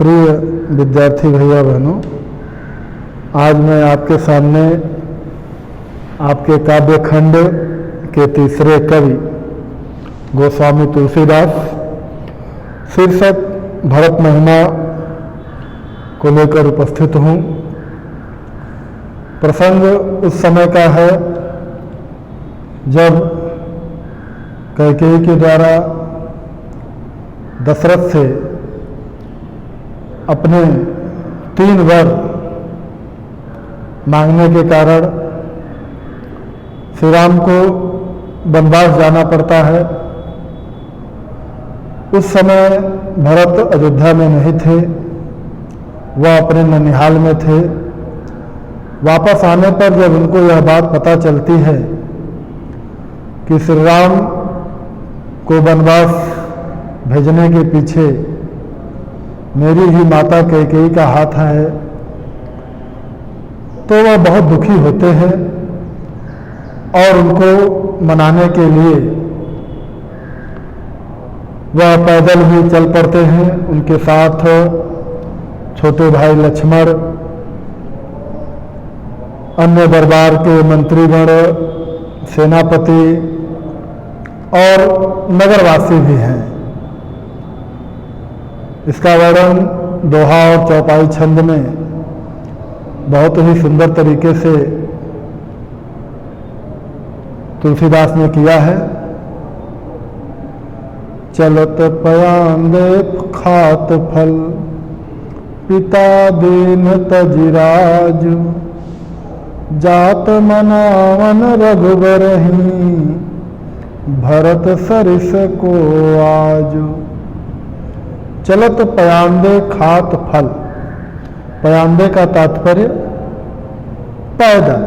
प्रिय विद्यार्थी भैया बहनों, आज मैं आपके सामने आपके काव्य खंड के तीसरे कवि गोस्वामी तुलसीदास शीर्षक भरत महिमा को लेकर उपस्थित हूँ। प्रसंग उस समय का है जब कैकेयी के द्वारा दशरथ से अपने 3 वर मांगने के कारण श्री राम को वनवास जाना पड़ता है। उस समय भरत अयोध्या में नहीं थे, वह अपने ननिहाल में थे। वापस आने पर जब उनको यह बात पता चलती है कि श्री राम को वनवास भेजने के पीछे मेरी ही माता कैकेयी का हाथ है, तो वह बहुत दुखी होते हैं और उनको मनाने के लिए वह पैदल ही चल पड़ते हैं। उनके साथ छोटे भाई लक्ष्मण, अन्य दरबार के मंत्रीगण, सेनापति और नगरवासी भी हैं। इसका वर्णन दोहा और चौपाई छंद में बहुत ही सुंदर तरीके से तुलसीदास ने किया है। चलत पयांदे खात फल, पिता दीन तजिराज, जात मनावन रघुबरहि, भरत सरिस को आज। चलत पयांदे खात फल, पयांदे का तात्पर्य पैदल,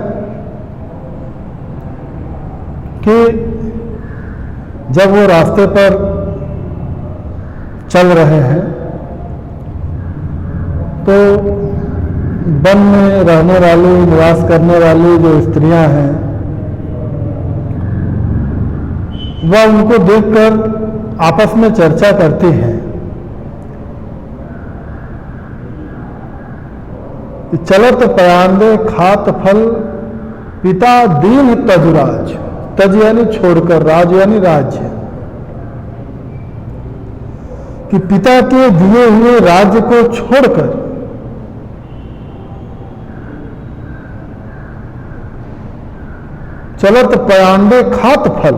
कि जब वो रास्ते पर चल रहे हैं तो वन में रहने वाली, निवास करने वाली जो स्त्रियां हैं वह उनको देखकर आपस में चर्चा करती हैं। चलत पयांदे खात फल, पिता दीन तजुराज। तज यानी छोड़कर, राज यानी राज्य, कि पिता के दिए हुए राज्य को छोड़कर चलत पयांदे खात फल,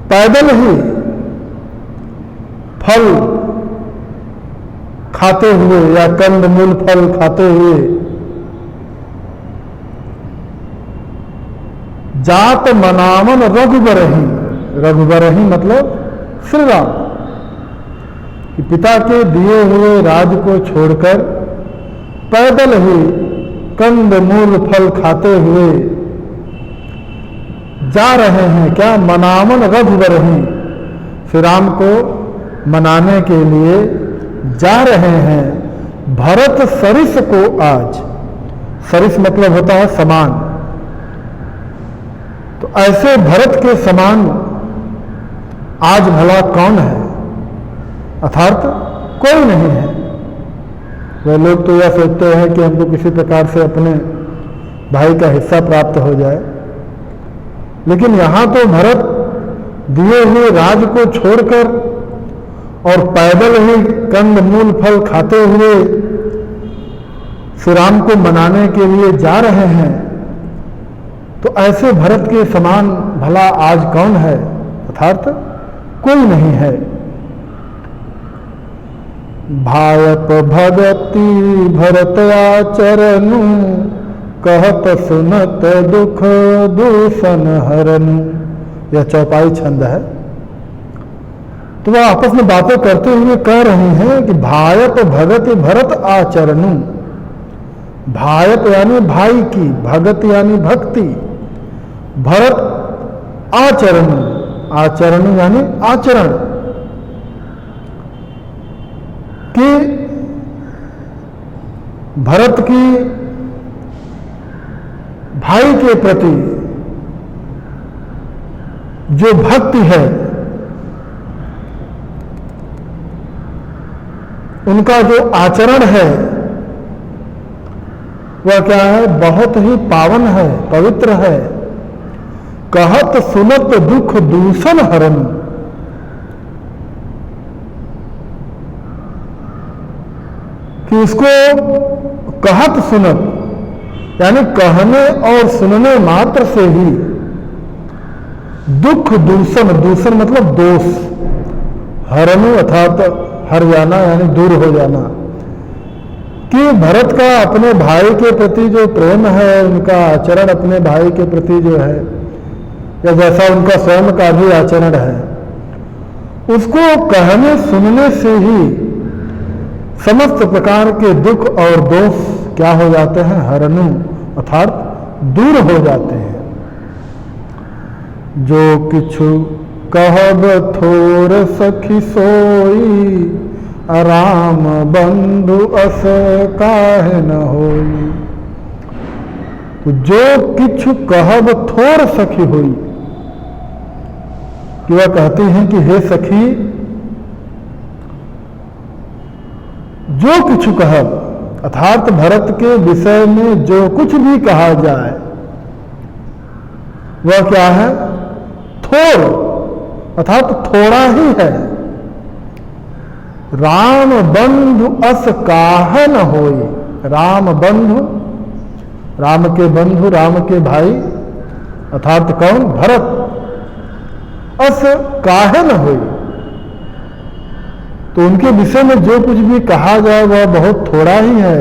पैदल ही फल खाते हुए या कंद मूल फल खाते हुए, जात मनावन रघुबरहि। रघुबरहि मतलब श्री राम, कि पिता के दिए हुए राज को छोड़कर पैदल ही कंद मूल फल खाते हुए जा रहे हैं। क्या? मनावन रघुबरहि, श्री राम को मनाने के लिए जा रहे हैं। भरत सरिस को आज, सरिस मतलब होता है समान, तो ऐसे भरत के समान आज भला कौन है? अर्थात कोई नहीं है। वह लोग तो यह सोचते हैं कि हमको किसी प्रकार से अपने भाई का हिस्सा प्राप्त हो जाए, लेकिन यहां तो भरत दिए हुए राज को छोड़कर और पैदल ही कंद मूल फल खाते हुए श्री राम को मनाने के लिए जा रहे हैं। तो ऐसे भरत के समान भला आज कौन है? अर्थात कोई नहीं है। भायप भगति भरत आचरनु, कहत सुनत दुख दूषण हरनु। यह चौपाई छंद है। तो वह आपस में बातें करते हुए कह रहे हैं कि भायप भगति भरत आचरणु। भायप यानी भाई की, भगत यानी भक्ति, भरत आचरणु, आचरणु यानी आचरण, कि भरत की भाई के प्रति जो भक्ति है उनका जो आचरण है वह क्या है, बहुत ही पावन है, पवित्र है। कहत सुनत दुख दूषण हरन, कि उसको कहत सुनत यानी कहने और सुनने मात्र से ही दुख दूषण, दूषण मतलब दोष, हरनु अर्थात हर जाना यानी दूर हो जाना, कि भरत का अपने भाई के प्रति जो प्रेम है, उनका आचरण अपने भाई के प्रति जो है, या जैसा उनका स्वयं का भी आचरण है, उसको कहने सुनने से ही समस्त प्रकार के दुख और दोष क्या हो जाते हैं, हरनु अर्थात दूर हो जाते हैं। जो किछु कहब थोर सखी सोई, राम बंधु अस काहे न होई। तो जो किछु कहब थोर सखी होई, कि वह कहती हैं कि हे सखी, जो किछु कहब अर्थात भरत के विषय में जो कुछ भी कहा जाए वह क्या है, थोर अर्थात थोड़ा ही है। राम बंधु अस काहे न होई, राम बंधु, राम के बंधु, राम के भाई अर्थात कौन, भरत, अस काहे न होई, तो उनके विषय में जो कुछ भी कहा जाए वह बहुत थोड़ा ही है।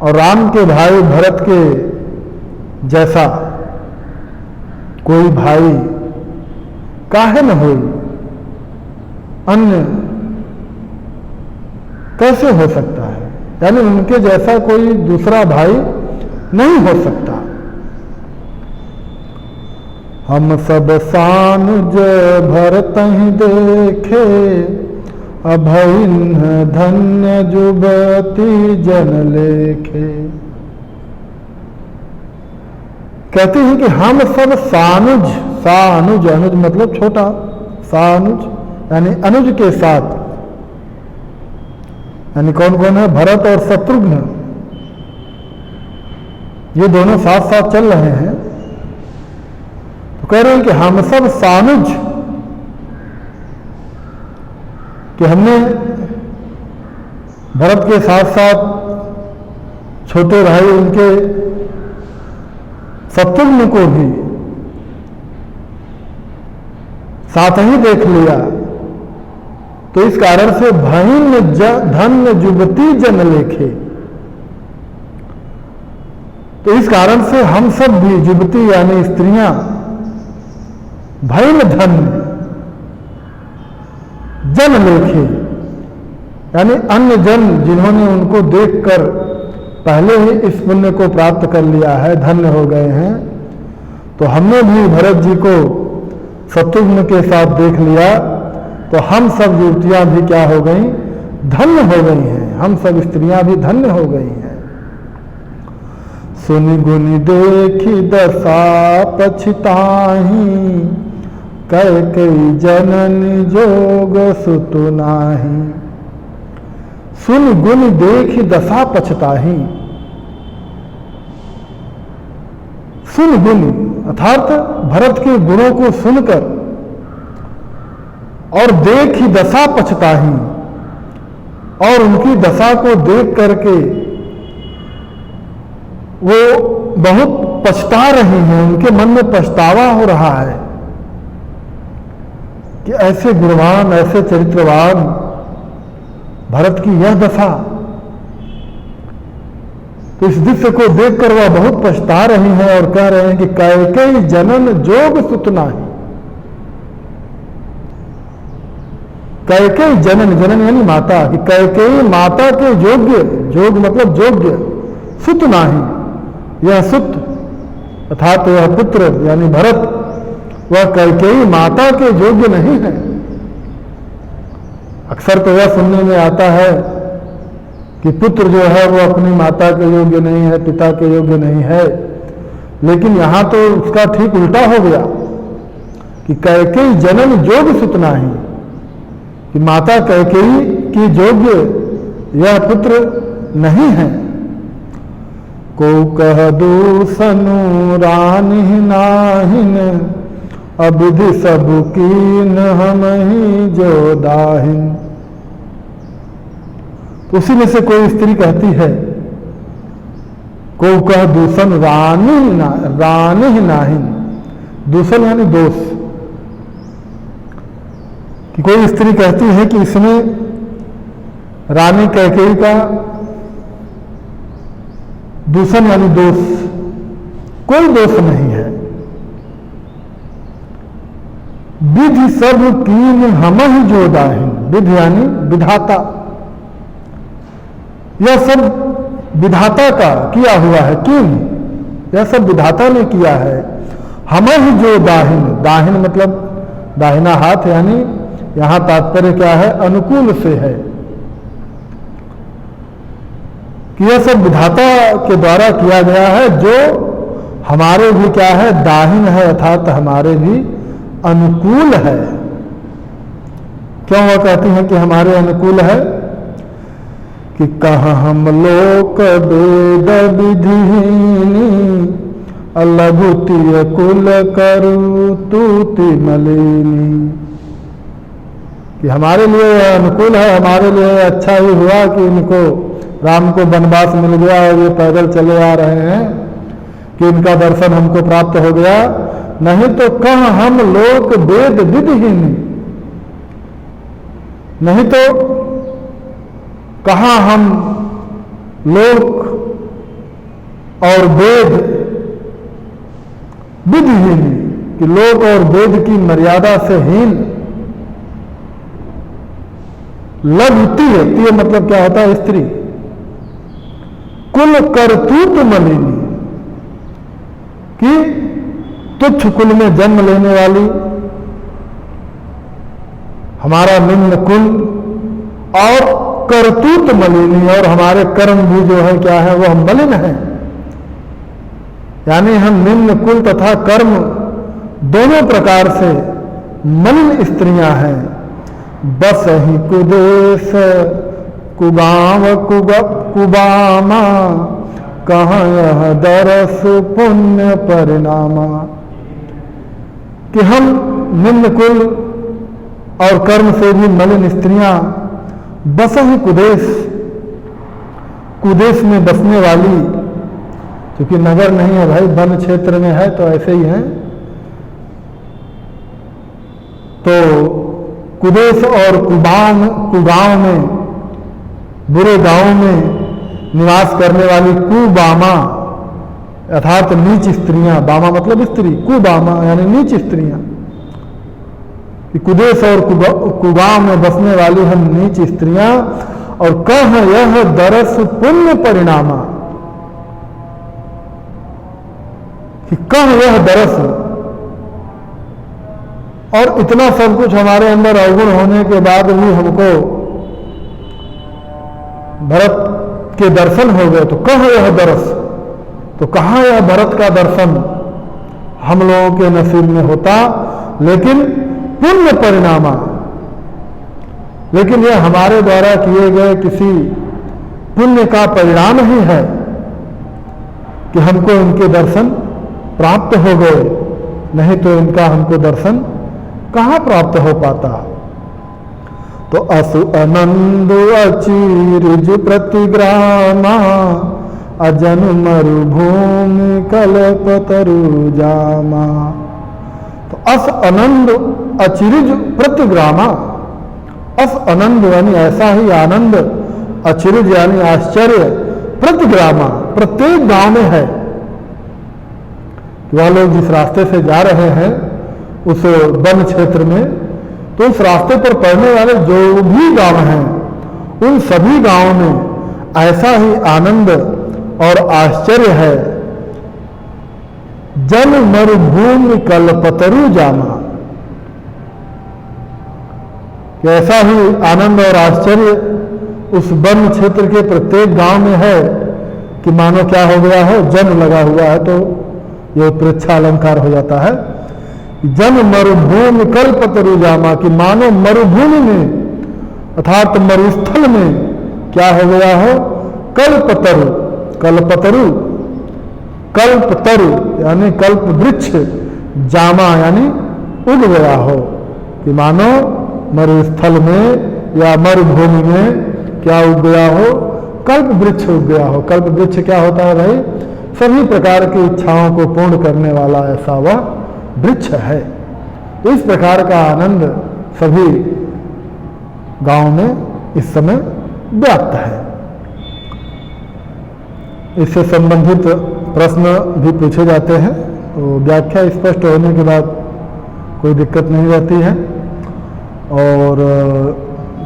और राम के भाई भरत के जैसा कोई भाई काहे न होई, अन्य कैसे हो सकता है, यानी उनके जैसा कोई दूसरा भाई नहीं हो सकता। हम सब सानुज भरतहि देखे, अभइन धन्य जुबती जन लेखे। कहते हैं कि हम सब सानुज, सानुज अनुज मतलब छोटा, सानुज यानी अनुज के साथ, यानी कौन कौन है, भरत और शत्रुघ्न, ये दोनों साथ साथ चल रहे हैं। तो कह रहे हैं कि हम सब सानुज, कि हमने भरत के साथ साथ छोटे भाई उनके शत्रुघ्न को भी साथ ही देख लिया। तो इस कारण से भईन धन्य जुबती जन लेखे, तो इस कारण से हम सब भी जुबती यानी स्त्रियां, भईन धन्य जन लेखे यानी अन्य जन जिन्होंने उनको देखकर पहले ही इस पुण्य को प्राप्त कर लिया है, धन्य हो गए हैं। तो हमने भी भरत जी को शत्रुघ्न के साथ देख लिया, तो हम सब युवतियां भी क्या हो गई, धन्य हो गई हैं, हम सब स्त्रियां भी धन्य हो गई हैं। सुनि गुनि देखी दशा पछताही, कैकेयी जननी जोग सुतु नाही। सुन गुण देखी दशा पछताही, सुन गुण अर्थात भरत के गुणों को सुनकर और देखी दशा पछताही, और उनकी दशा को देख करके वो बहुत पछता रही हैं, उनके मन में पछतावा हो रहा है कि ऐसे गुणवान, ऐसे चरित्रवान भरत की यह दशा। तो इस दृश्य को देखकर वह बहुत पछता रही हैं और कह रहे हैं कि कैकेयी जनन जोग सुत नाही। कैकेयी जनन, जनन यानी माता, कि कैकेयी माता के योग्य, जोग मतलब योग्य, सुत नाही, यह सुत अर्थात यह पुत्र यानी भरत, वह कैकेयी माता के योग्य नहीं है। अक्सर तो यह सुनने में आता है कि पुत्र जो है वो अपनी माता के योग्य नहीं है, पिता के योग्य नहीं है, लेकिन यहां तो उसका ठीक उल्टा हो गया कि कैकेयी जनन जोग सुत नाही, कि माता कैकेयी जिनकी योग्य यह पुत्र नहीं है। को कह दूसनु रानी नाहिन, अविधि सब कीन हम ही जो दाहिन। उसी में से कोई स्त्री कहती है, को कह दूषण रानी नाहिन, दूषण यानी दोष, कि कोई स्त्री कहती है कि इसमें रानी कैकेयी का दूषण यानी दोष, कोई दोष नहीं है। विधि सब कीन हम ही जो दाहिन, विधि यानी विधाता, यह सब विधाता का किया हुआ है। कीन यह सब विधाता ने किया है। हम ही जो दाहिन, दाहिन मतलब दाहिना हाथ, यानी यहां तात्पर्य क्या है, अनुकूल से है कि यह सब विधाता के द्वारा किया गया है, जो हमारे भी क्या है, दाहिन है, अर्थात हमारे भी अनुकूल है। क्यों वह कहती हैं कि हमारे अनुकूल है? कि कहाँ हम लोक वेद विधिहीनी, अलघुतीय कुल करू तूति मलिनी। कि हमारे लिए अनुकूल है, हमारे लिए अच्छा ही हुआ कि इनको राम को वनवास मिल गया और ये पैदल चले आ रहे हैं, कि इनका दर्शन हमको प्राप्त हो गया। नहीं तो कहाँ हम लोक वेद विधिहीनी, नहीं तो कहाँ हम लोक और वेद विधिहीन, कि लोक और वेद की मर्यादा से हीन। लघुतीय, तीय मतलब क्या होता है, स्त्री। कुल करतूत मलिनी, कि तुच्छ कुल में जन्म लेने वाली, हमारा निम्न कुल, और करतूत मलिनी, और हमारे कर्म भी जो है क्या है, वह मलिन है। यानी हम निम्न कुल तथा कर्म दोनों प्रकार से मलिन स्त्रियां हैं। बस ही कुदेश कुगांव कुबामा, कहाँ यह दरस पुण्य परिणामा। कि हम निम्न कुल और कर्म से भी मलिन स्त्रियां, बस ही कुदेश, कुदेश में बसने वाली, क्योंकि नगर नहीं है भाई, वन क्षेत्र में है, तो ऐसे ही है। तो कुदेश और कुगांव में, बुरे गांवों में निवास करने वाली कुबामा, अर्थात नीच स्त्रियां। बामा मतलब स्त्री, कुबामा यानी नीच स्त्रियां। कि कुदेश और कुगांव में बसने वाली हम नीच स्त्रियां, और कह यह दरस पुण्य परिणामा, कि कह यह दरस, और इतना सब कुछ हमारे अंदर अवगुण होने के बाद भी हमको भरत के दर्शन हो गए, तो कह यह दरस, तो कहाँ यह भरत का दर्शन हम लोगों के नसीब में होता। लेकिन पुण्य परिणामा, लेकिन यह हमारे द्वारा किए गए किसी पुण्य का परिणाम ही है कि हमको इनके दर्शन प्राप्त हो गए, नहीं तो इनका हमको दर्शन कहाँ प्राप्त हो पाता। तो असु अनंद अचीरिज प्रतिग्रामा, अजन मरुभूमि कल्पतरु जामा। तो अस आनंद अचिरिज प्रतिग्रामा, अस आनंद यानी ऐसा ही आनंद, अचिरिज यानी आश्चर्य, प्रतिग्रामा प्रत्येक गांव में है। वह लोग जिस रास्ते से जा रहे हैं उस वन क्षेत्र में, तो उस रास्ते पर पड़ने वाले जो भी गांव हैं, उन सभी गांवों में ऐसा ही आनंद और आश्चर्य है। जन मरुभूमि कल्पतरु जामा, कि ऐसा ही आनंद और आश्चर्य उस वन क्षेत्र के प्रत्येक गांव में है कि मानो क्या हो गया है, जन लगा हुआ है, तो ये प्रेक्षा अलंकार हो जाता है। जन मरुभूमि कल्पतरु जामा, कि मानो मरुभूमि में अर्थात मरुस्थल में क्या हो गया हो, कल्पतरु, कल्पतरु, कल्पतरु यानी कल्प वृक्ष जामा यानी उग गया हो, कि मानो मरुस्थल में या मरुभूमि में क्या उग गया हो, कल्प वृक्ष उग गया हो। कल्प वृक्ष क्या होता है भाई, सभी प्रकार की इच्छाओं को पूर्ण करने वाला ऐसा वह वृक्ष है। इस प्रकार का आनंद सभी गांव में इस समय व्याप्त है। इससे संबंधित प्रश्न भी पूछे जाते हैं, तो व्याख्या स्पष्ट होने के बाद कोई दिक्कत नहीं रहती है। और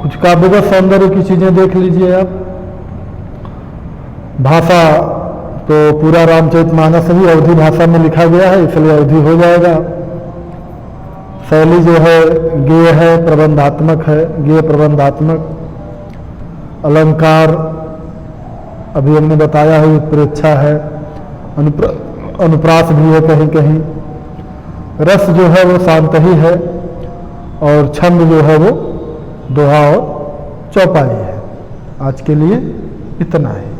कुछ काव्यगत सौंदर्य की चीजें देख लीजिए आप। भाषा तो पूरा रामचरितमानस भी अवधी भाषा में लिखा गया है, इसलिए अवधी हो जाएगा। शैली जो है गेय है, प्रबंधात्मक है, गेय प्रबंधात्मक। अलंकार अभी हमने बताया है, उत्प्रेक्षा है, अनुप्रास भी है कहीं कहीं। रस जो है वो शांत ही है, और छंद जो है वो दोहा और चौपाई है। आज के लिए इतना है।